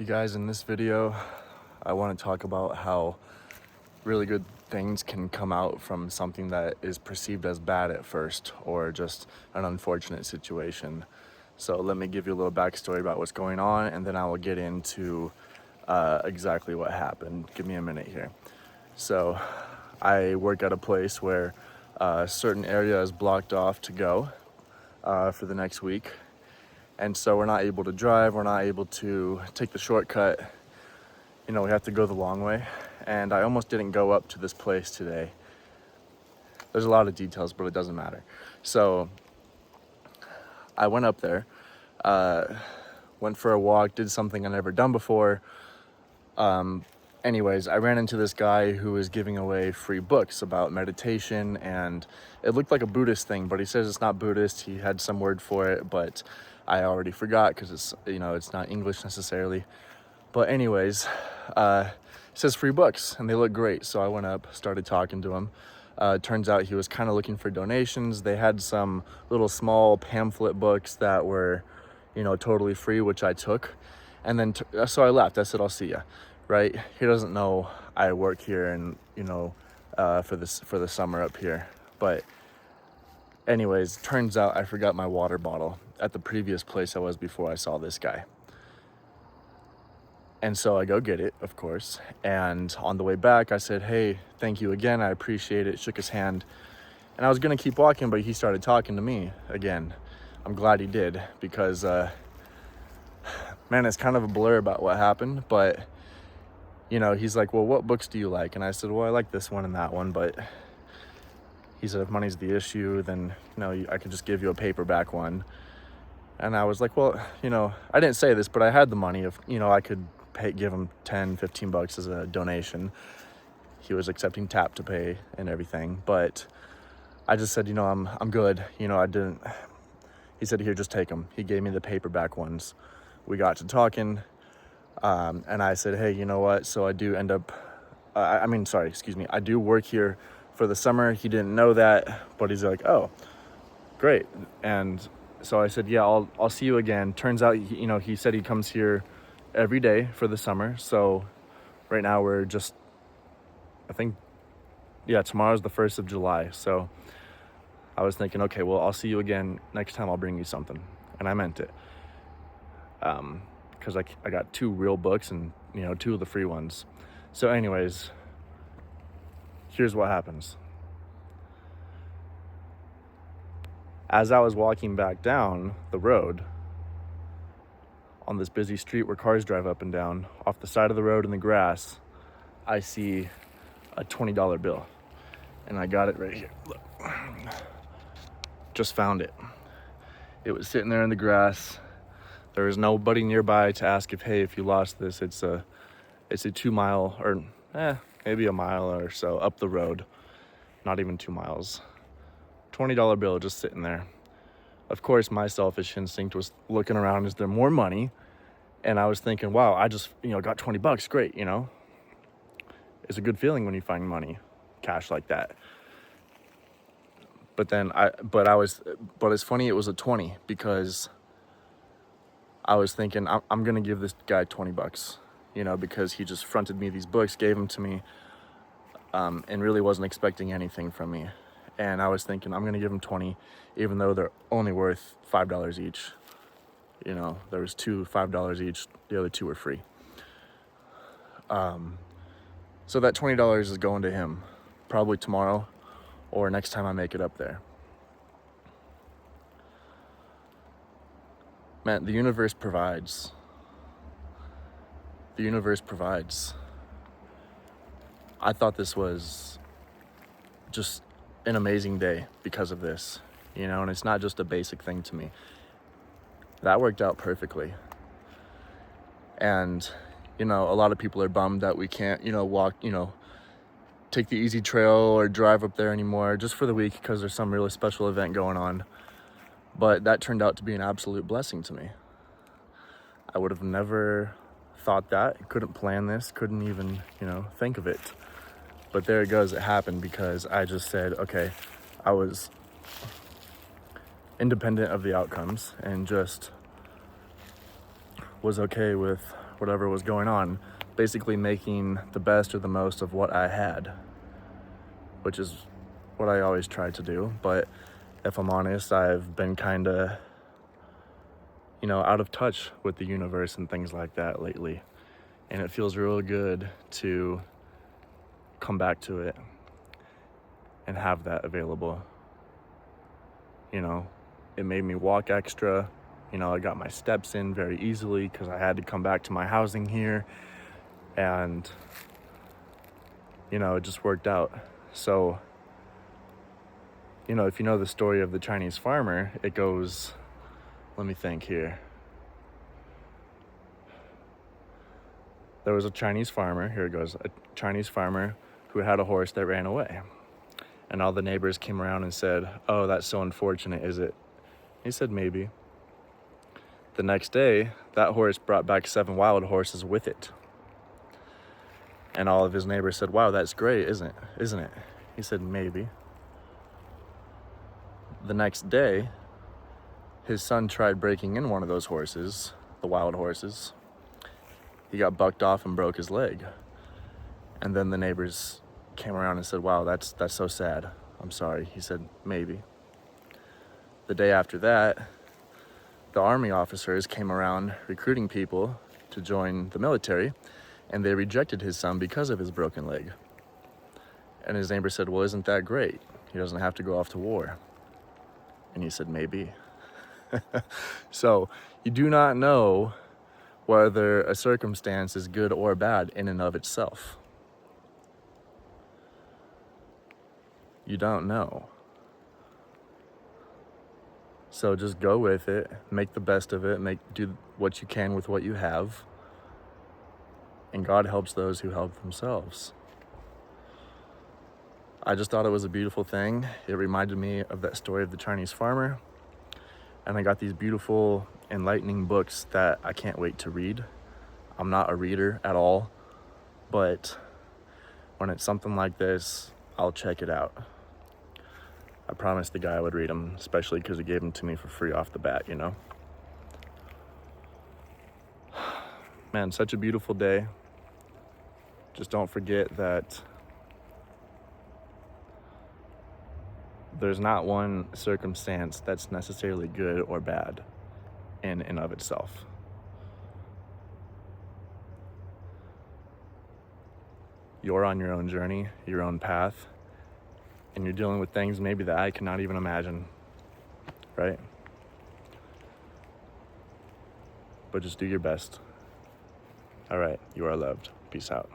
You guys, in this video, I want to talk about how really good things can come out from something that is perceived as bad at first or just an unfortunate situation. So let me give you a little backstory about what's going on, and then I will get into exactly what happened. Give me a minute here. So I work at a place where a certain area is blocked off to go for the next week. And so we're not able to drive, we're not able to take the shortcut. You know, we have to go the long way. And I almost didn't go up to this place today. There's a lot of details, but it doesn't matter. So I went up there, went for a walk, did something I've never done before. Anyways, I ran into this guy who was giving away free books about meditation, and it looked like a Buddhist thing, but he says it's not Buddhist. He had some word for it, but I already forgot because it's not English necessarily. But anyways, it says free books, and they look great. So I went up, started talking to him. Turns out he was kind of looking for donations. They had some little small pamphlet books that were, totally free, which I took. And then, so I left. I said, I'll see ya. Right? He doesn't know I work here and, for the summer up here. But anyways, turns out I forgot my water bottle at the previous place I was before I saw this guy. And so I go get it, of course. And on the way back, I said, hey, thank you again. I appreciate it. Shook his hand. And I was going to keep walking, but he started talking to me again. I'm glad he did because, man, it's kind of a blur about what happened. But, he's like, well, what books do you like? And I said, well, I like this one and that one. But he said, if money's the issue, then, I could just give you a paperback one. And I was like, well, I didn't say this, but I had the money. If, I could give him 10, 15 bucks as a donation. He was accepting tap to pay and everything. But I just said, I'm good. I didn't. He said, here, just take them. He gave me the paperback ones. We got to talking. And I said, hey, you know what? So I do end up, I do work here for the summer. He didn't know that, but he's like, oh, great. And so I said, yeah, I'll see you again. Turns out, he said he comes here every day for the summer. So right now we're just, tomorrow's the 1st of July. So I was thinking, okay, well, I'll see you again. Next time I'll bring you something. And I meant it. Because I got 2 real books and, 2 of the free ones. So anyways, here's what happens. As I was walking back down the road on this busy street where cars drive up and down, off the side of the road in the grass, I see a $20 bill. And I got it right here. Look. Just found it. It was sitting there in the grass. There was nobody nearby to ask if you lost this. It's a 2 mile or maybe a mile or so up the road. Not even 2 miles. $20 bill just sitting there. Of course, my selfish instinct was looking around, is there more money? And I was thinking, wow, I just, got 20 bucks. Great. It's a good feeling when you find money, cash like that. But it's funny. It was a 20 because I was thinking I'm going to give this guy 20 bucks, because he just fronted me these books, gave them to me, and really wasn't expecting anything from me. And I was thinking I'm going to give him 20, even though they're only worth $5 each. There was 2 $5 each. The other 2 were free. So that $20 is going to him probably tomorrow or next time I make it up there. Man, the universe provides. The universe provides. I thought this was just an amazing day because of this, and it's not just a basic thing to me. That worked out perfectly. And, a lot of people are bummed that we can't, walk, take the easy trail or drive up there anymore just for the week because there's some really special event going on. But that turned out to be an absolute blessing to me. I would have never thought that. Couldn't plan this, couldn't even, think of it. But there it goes. It happened because I just said, okay, I was independent of the outcomes and just was okay with whatever was going on, basically making the best or the most of what I had, which is what I always try to do. But if I'm honest, I've been kind of, out of touch with the universe and things like that lately. And it feels real good to come back to it and have that available. It made me walk extra. I got my steps in very easily because I had to come back to my housing here. And, it just worked out. So, if you know the story of the Chinese farmer, it goes, let me think here. There was a Chinese farmer, here it goes, a Chinese farmer who had a horse that ran away. And all the neighbors came around and said, "Oh, that's so unfortunate, is it?" He said, "Maybe." The next day, that horse brought back 7 wild horses with it. And all of his neighbors said, "Wow, that's great, isn't it?" He said, "Maybe." The next day, his son tried breaking in one of those horses, the wild horses. He got bucked off and broke his leg. And then the neighbors came around and said, "Wow, that's so sad. I'm sorry." He said, "Maybe." The day after that, the army officers came around recruiting people to join the military, and they rejected his son because of his broken leg. And his neighbor said, "Well, isn't that great? He doesn't have to go off to war." And he said, "Maybe." So you do not know whether a circumstance is good or bad in and of itself. You don't know. So just go with it, make the best of it, do what you can with what you have, and God helps those who help themselves. I just thought it was a beautiful thing. It reminded me of that story of the Chinese farmer, and I got these beautiful, enlightening books that I can't wait to read. I'm not a reader at all, but when it's something like this, I'll check it out. I promised the guy I would read them, especially because he gave them to me for free off the bat, Man, such a beautiful day. Just don't forget that there's not one circumstance that's necessarily good or bad in and of itself. You're on your own journey, your own path, and you're dealing with things maybe that I cannot even imagine, right? But just do your best. All right, you are loved. Peace out.